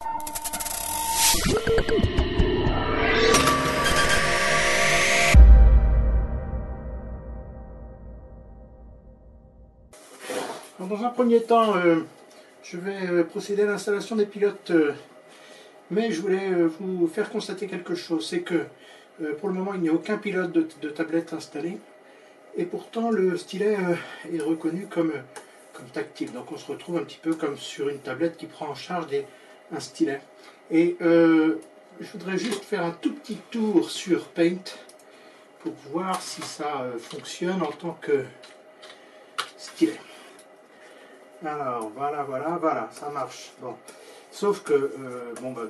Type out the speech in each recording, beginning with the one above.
Alors, dans un premier temps, je vais procéder à l'installation des pilotes, mais je voulais vous faire constater quelque chose, c'est que pour le moment il n'y a aucun pilote de tablette installé, et pourtant le stylet est reconnu comme tactile, donc on se retrouve un petit peu comme sur une tablette qui prend en charge un stylet. Et je voudrais juste faire un tout petit tour sur Paint pour voir si ça fonctionne en tant que stylet. Alors voilà, ça marche. Bon. Sauf que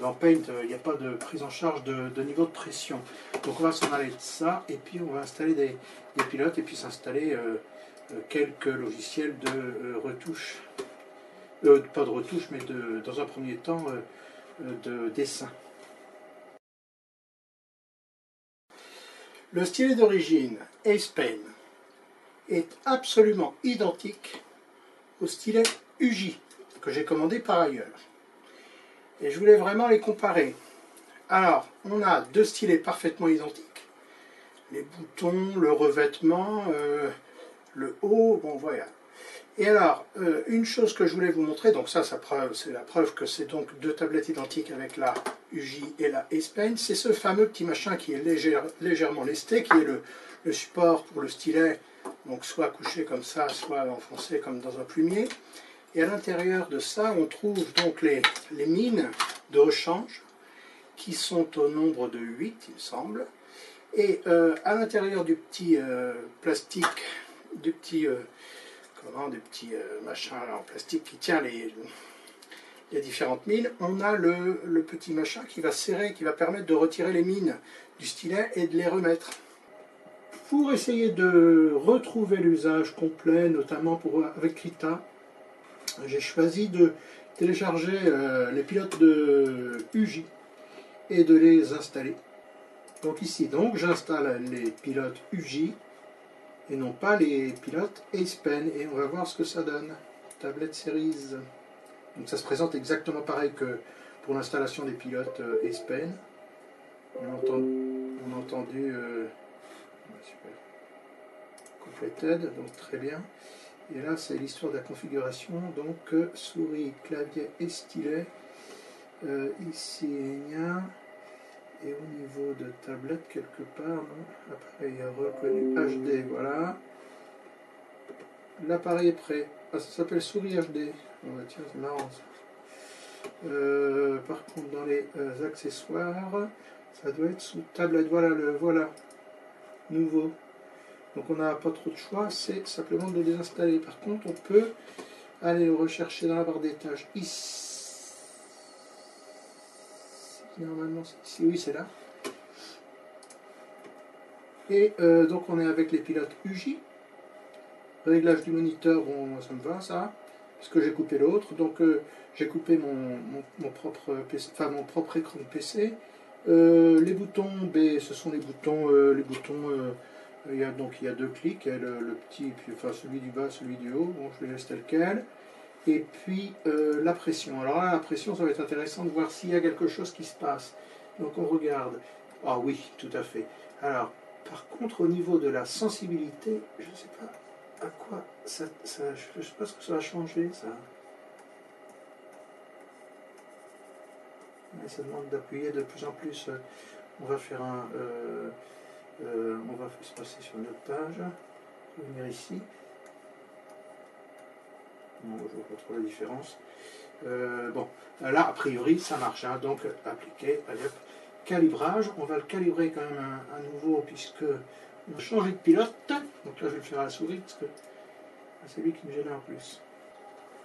dans Paint, il n'y a pas de prise en charge de niveau de pression. Donc on va s'en aller de ça, et puis on va installer des pilotes, et puis s'installer quelques logiciels de retouche. Pas de retouche, mais dans un premier temps de dessin. Le stylet d'origine, Ace Pen, est absolument identique au stylet UJ que j'ai commandé par ailleurs. Et je voulais vraiment les comparer. Alors, on a deux stylets parfaitement identiques. Les boutons, le revêtement, le haut, bon voilà. Et alors, une chose que je voulais vous montrer, donc ça c'est la preuve que c'est donc deux tablettes identiques avec la UJ et la Ace Pen, c'est ce fameux petit machin qui est légèrement lesté, qui est le support pour le stylet, donc soit couché comme ça, soit enfoncé comme dans un plumier. Et à l'intérieur de ça, on trouve donc les mines de rechange, qui sont au nombre de 8, il me semble. Et à l'intérieur du petit plastique, du petit machin en plastique qui tient les différentes mines, on a le petit machin qui va serrer, qui va permettre de retirer les mines du stylet et de les remettre. Pour essayer de retrouver l'usage complet, notamment avec Krita, j'ai choisi de télécharger les pilotes de UJ et de les installer. Donc ici, j'installe les pilotes UJ et non pas les pilotes Ace Pen, et on va voir ce que ça donne. Tablette Series. Donc ça se présente exactement pareil que pour l'installation des pilotes Ace Pen. On a entendu super. Completed, donc très bien. Et là, c'est l'histoire de la configuration, donc souris, clavier et stylet. Ici, il y a, et au niveau de tablette, quelque part, non, appareil reconnu HD, voilà. L'appareil est prêt. Ah, ça s'appelle souris HD. Oh, bah, tiens, c'est marrant ça. Par contre, dans les accessoires, ça doit être sous tablette. Voilà, nouveau. Donc on n'a pas trop de choix, c'est simplement de le désinstaller. Par contre, on peut aller le rechercher dans la barre des tâches. Ici, normalement, c'est ici. Oui, c'est là. Et donc on est avec les pilotes UJ. Réglage du moniteur, bon, ça me va ça, puisque j'ai coupé l'autre. Donc j'ai coupé mon propre PC, enfin mon propre écran de PC. Les boutons, ce sont les boutons, il y a deux clics, le petit, puis, enfin celui du bas, celui du haut, bon je les laisse tel quel. Et puis la pression. Alors là, la pression, ça va être intéressant de voir s'il y a quelque chose qui se passe. Donc on regarde. Ah oui, tout à fait. Alors, par contre, au niveau de la sensibilité, je ne sais pas à quoi ça je ne sais pas ce que ça va changer, ça. Mais ça demande d'appuyer de plus en plus. On va faire on va se passer sur une autre page. Revenir ici. Non, je ne vois pas trop la différence. Bon, là, a priori, ça marche. Hein, donc, appliquer, allez hop, calibrage. On va le calibrer quand même à nouveau, puisque on a changé de pilote. Donc là, je vais le faire à la souris, parce que c'est lui qui me gêne en plus.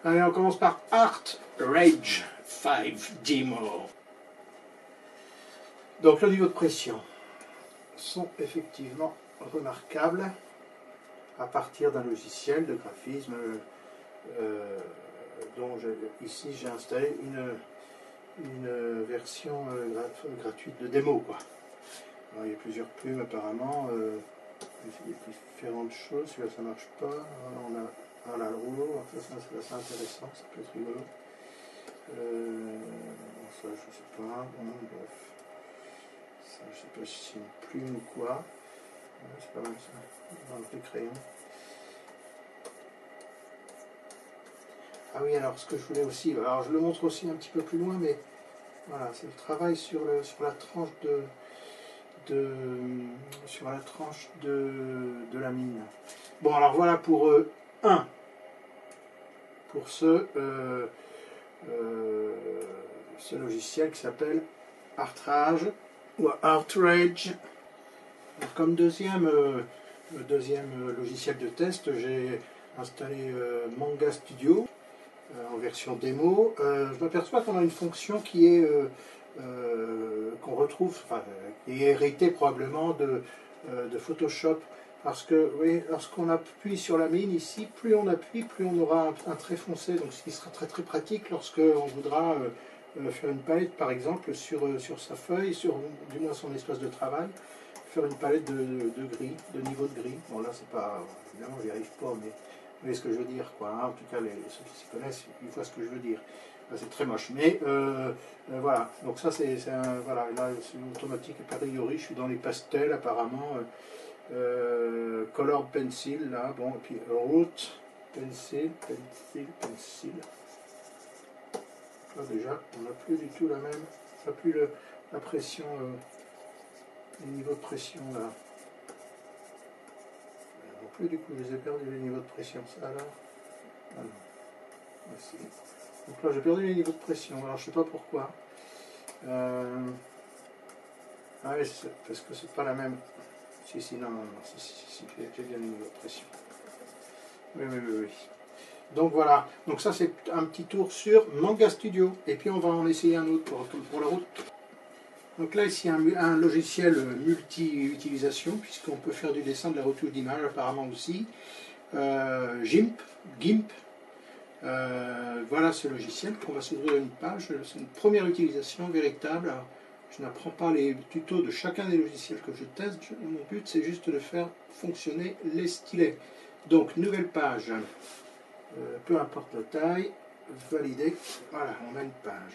Allez, on commence par Art Rage 5 Demo. Donc, le niveau de pression sont effectivement remarquables à partir d'un logiciel de graphisme dont ici j'ai installé une version gratuite de démo, quoi. Alors, il y a plusieurs plumes apparemment, il y a différentes choses. Celui-là ça marche pas. Alors, on a le rouleau, ça c'est assez intéressant, ça peut être rigolo. ça je sais pas, bon, bref. Ça je sais pas si c'est une plume ou quoi. C'est pas mal ça, dans le crayon. Ah oui, alors ce que je voulais aussi, alors je le montre aussi un petit peu plus loin, mais voilà, c'est le travail sur la tranche sur la tranche de la mine. Bon, alors voilà pour pour ce logiciel qui s'appelle Artrage ou Artrage. Comme deuxième logiciel de test, j'ai installé Manga Studio en version démo. Je m'aperçois qu'on a une fonction qui est qu'on retrouve, enfin, qui est héritée probablement de Photoshop. Parce que oui, lorsqu'on appuie sur la mine ici, plus on appuie, plus on aura un trait foncé. Donc ce qui sera très très pratique lorsqu'on voudra faire une palette par exemple sur sa feuille, sur du moins son espace de travail, faire une palette de gris, de niveau de gris. Bon là c'est pas, évidemment j'y arrive pas, mais vous voyez ce que je veux dire quoi. Hein. En tout cas ceux qui s'y connaissent, ils voient ce que je veux dire. C'est très moche, mais voilà. Donc ça c'est voilà, là c'est automatique a priori. Je suis dans les pastels apparemment. Color pencil là, bon, et puis root pencil. Là déjà, on n'a plus du tout la même, on n'a plus la pression, les niveaux de pression là. Non plus, du coup, je les ai perdus les niveaux de pression, ça alors. Ah non. Voici. Donc là, j'ai perdu les niveaux de pression, alors je sais pas pourquoi. Ah oui, parce que c'est pas la même. Si, non, si, j'ai bien les niveaux de pression. Oui. Donc voilà, donc ça c'est un petit tour sur Manga Studio. Et puis on va en essayer un autre pour la route. Donc là ici un logiciel multi-utilisation, puisqu'on peut faire du dessin, de la retouche d'image apparemment aussi. GIMP. Voilà ce logiciel qu'on va s'ouvrir une page. C'est une première utilisation véritable. Alors, je n'apprends pas les tutos de chacun des logiciels que je teste. Mon but c'est juste de faire fonctionner les stylets. Donc nouvelle page. Peu importe la taille, valider, voilà, on a une page.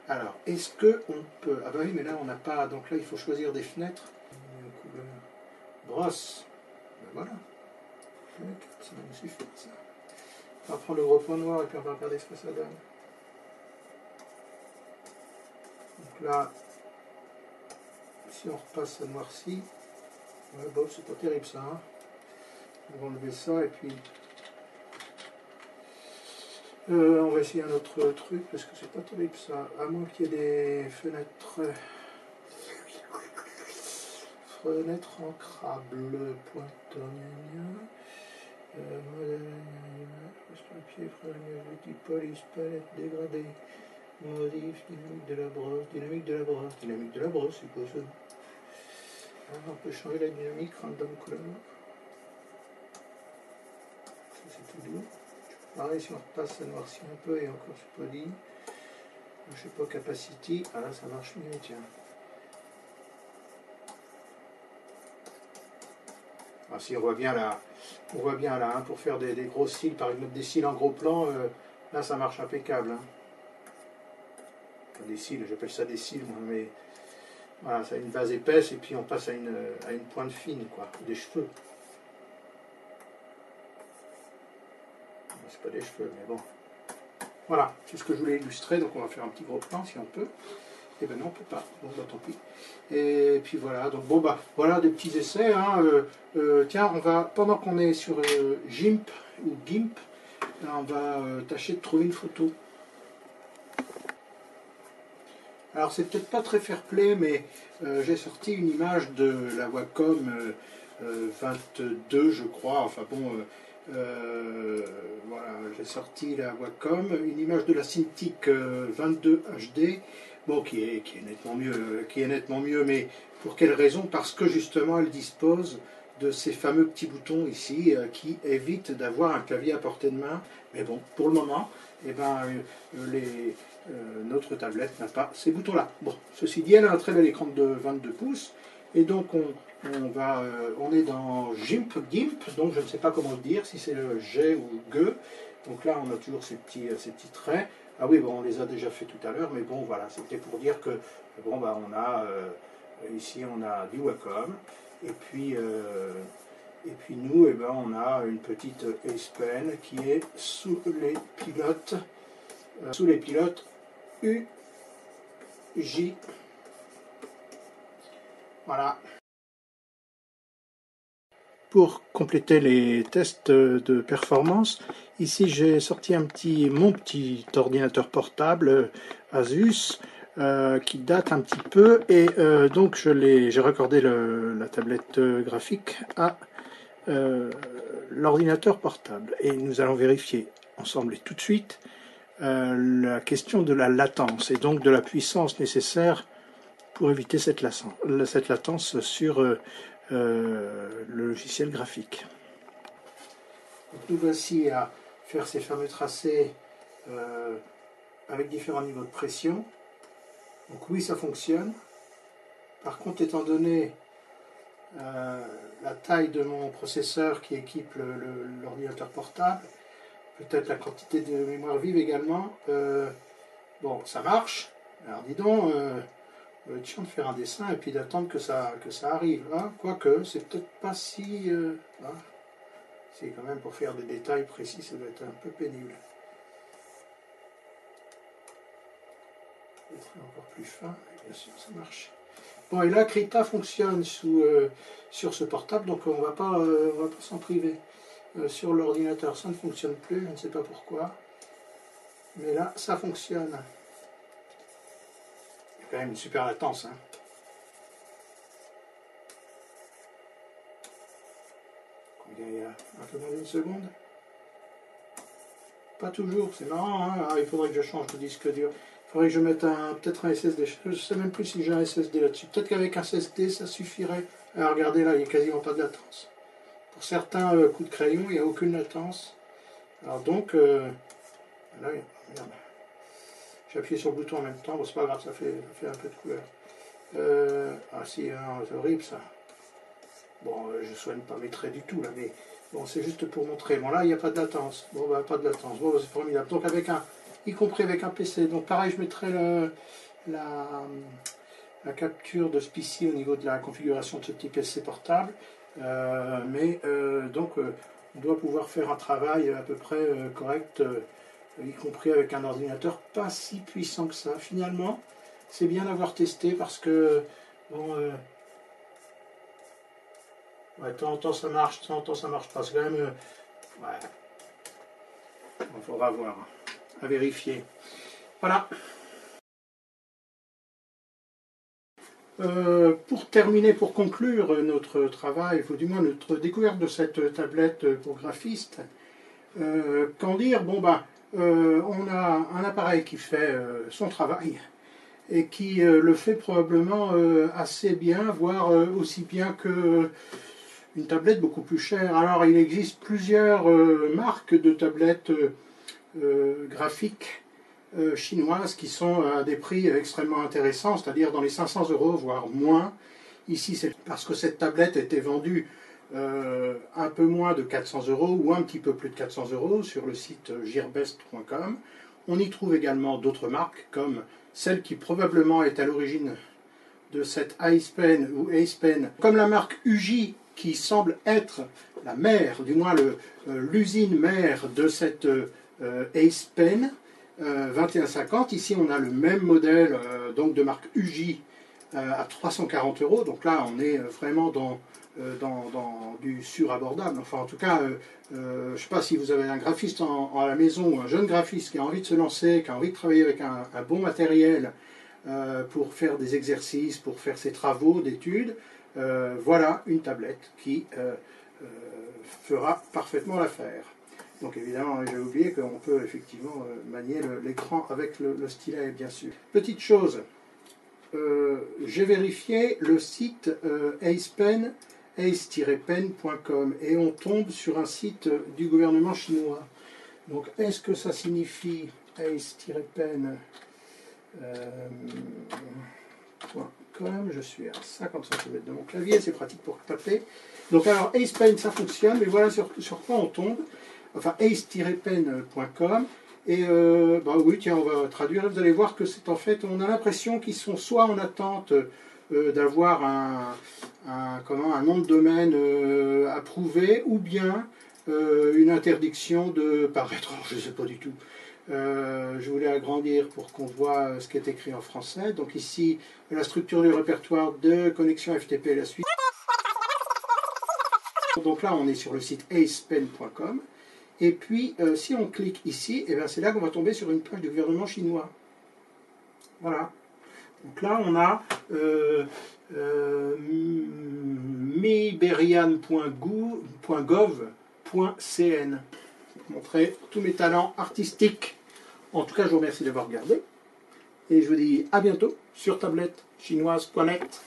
Alors, est-ce qu'on peut... Ah bah oui, mais là, on n'a pas... Donc là, il faut choisir des fenêtres. Brosse. Ben voilà. Ça va nous suffire, ça. On va prendre le gros point noir et puis on va regarder ce que ça donne. Donc là, si on repasse à noirci, ouais, bon, c'est pas terrible ça. Hein. On va enlever ça et puis... on va essayer un autre truc parce que c'est pas terrible ça, à moins qu'il y ait des fenêtres ancrables, pointeur, police, palette, dégradé, modif, dynamique de la brosse, c'est quoi ça? Alors, on peut changer la dynamique, random color, ça c'est tout doux. Pareil, si on repasse, ça noircit un peu et encore c'est pas dit. Je sais pas, capacity. Ah là, ça marche mieux, tiens. Ah, si on voit bien là, hein, pour faire des gros cils, par exemple des cils en gros plan, là ça marche impeccable. Hein. Enfin, des cils, j'appelle ça des cils, moi, mais voilà, ça a une base épaisse et puis on passe à une pointe fine, quoi, des cheveux. C'est pas des cheveux, mais bon. Voilà, c'est ce que je voulais illustrer, donc on va faire un petit gros plan si on peut. Et ben non, on peut pas, bon bah tant pis. Et puis voilà, donc bon bah voilà des petits essais. Hein. Tiens, on va, pendant qu'on est sur GIMP ou GIMP, on va tâcher de trouver une photo. Alors c'est peut-être pas très fair-play, mais j'ai sorti une image de la Wacom 22, je crois, enfin bon... voilà, j'ai sorti la Wacom, une image de la Cintiq 22 HD, bon, qui est nettement mieux, mais pour quelle raison? Parce que justement elle dispose de ces fameux petits boutons ici qui évitent d'avoir un clavier à portée de main. Mais bon, pour le moment, eh ben, notre tablette n'a pas ces boutons-là. Bon, ceci dit, elle a un très bel écran de 22 pouces, et donc on est dans GIMP, donc je ne sais pas comment le dire, si c'est le G ou G. Donc là, on a toujours ces petits traits. Ah oui, bon, on les a déjà fait tout à l'heure, mais bon, voilà, c'était pour dire que, bon, bah, on a, ici, on a du Wacom, et puis nous, eh ben, on a une petite Ace Pen qui est sous les pilotes UJ. Voilà. Pour compléter les tests de performance, ici j'ai sorti mon petit ordinateur portable Asus qui date un petit peu, et donc j'ai raccordé la tablette graphique à l'ordinateur portable, et nous allons vérifier ensemble et tout de suite la question de la latence et donc de la puissance nécessaire pour éviter cette latence sur le logiciel graphique. Donc nous voici à faire ces fameux tracés avec différents niveaux de pression. Donc oui, ça fonctionne. Par contre, étant donné la taille de mon processeur qui équipe l'ordinateur portable, peut-être la quantité de mémoire vive également, bon, ça marche. Alors dis donc, on va être chiant de faire un dessin et puis d'attendre que ça arrive. Hein. Quoique, c'est peut-être pas si... hein. C'est quand même, pour faire des détails précis, ça doit être un peu pénible. Je vais encore plus fin, et bien sûr, ça marche. Bon, et là, Krita fonctionne sur ce portable, donc on va pas s'en priver. Sur l'ordinateur, ça ne fonctionne plus, je ne sais pas pourquoi. Mais là, ça fonctionne. Il y a quand même une super latence. Hein. Il y a un peu moins d'une seconde. Pas toujours, c'est marrant. Hein. Ah, il faudrait que je change de disque dur. Il faudrait que je mette peut-être un SSD. Je ne sais même plus si j'ai un SSD là-dessus. Peut-être qu'avec un SSD, ça suffirait. Alors regardez là, il n'y a quasiment pas de latence. Pour certains coups de crayon, il n'y a aucune latence. Alors donc, là, merde. J'ai appuyé sur le bouton en même temps. Bon, c'est pas grave, ça fait un peu de couleur. Ah si, c'est horrible ça. Bon, je ne soigne pas mes traits du tout là, mais bon, c'est juste pour montrer. Bon, là, il n'y a pas de latence. Bon, bah, pas de latence. Bon, bah, c'est formidable. Donc, y compris avec un PC. Donc, pareil, je mettrai la capture de SPICY au niveau de la configuration de ce petit PC portable. Donc, on doit pouvoir faire un travail à peu près correct, y compris avec un ordinateur pas si puissant que ça. Finalement, c'est bien d'avoir testé parce que, bon... ouais, de temps en temps ça marche, de temps en temps ça marche pas. C'est quand même. Ouais. Il faudra voir. À vérifier. Voilà. Pour terminer, pour conclure notre travail, ou du moins notre découverte de cette tablette pour graphiste, qu'en dire? Bon, bah, on a un appareil qui fait son travail et qui le fait probablement assez bien, voire aussi bien que une tablette beaucoup plus chère. Alors il existe plusieurs marques de tablettes graphiques chinoises qui sont à des prix extrêmement intéressants, c'est-à-dire dans les 500 €, voire moins. Ici, c'est parce que cette tablette était vendue un peu moins de 400 € ou un petit peu plus de 400 € sur le site gearbest.com. On y trouve également d'autres marques, comme celle qui probablement est à l'origine de cette Ace Pen ou Ace Pen, comme la marque UJ, qui semble être la mère, du moins l'usine mère de cette Ace Pen 2150. Ici, on a le même modèle donc de marque UJ à 340 €. Donc là, on est vraiment dans du surabordable. Enfin, en tout cas, je ne sais pas si vous avez un graphiste à la maison ou un jeune graphiste qui a envie de se lancer, qui a envie de travailler avec un bon matériel pour faire des exercices, pour faire ses travaux d'études. Voilà une tablette qui fera parfaitement l'affaire. Donc évidemment, j'ai oublié qu'on peut effectivement manier l'écran avec le stylet, bien sûr. Petite chose, j'ai vérifié le site AcePen, ace-pen.com, et on tombe sur un site du gouvernement chinois. Donc est-ce que ça signifie ace-pen .com, je suis à 50 cm de mon clavier, c'est pratique pour taper. Donc alors AcePen, ça fonctionne, mais voilà sur quoi on tombe. Enfin ace-pen.com, Et bah oui, tiens, on va traduire. Vous allez voir que c'est en fait, on a l'impression qu'ils sont soit en attente d'avoir un nom de domaine approuvé, ou bien une interdiction de paraître. Je ne sais pas du tout. Je voulais agrandir pour qu'on voit ce qui est écrit en français. Donc ici, la structure du répertoire de connexion FTP et la suite. Donc là, on est sur le site acepen.com. Et puis, si on clique ici, eh ben, c'est là qu'on va tomber sur une page du gouvernement chinois. Voilà. Donc là, on a miberian.gov.cn pour montrer tous mes talents artistiques. En tout cas, je vous remercie d'avoir regardé. Et je vous dis à bientôt sur tablettechinoise.net.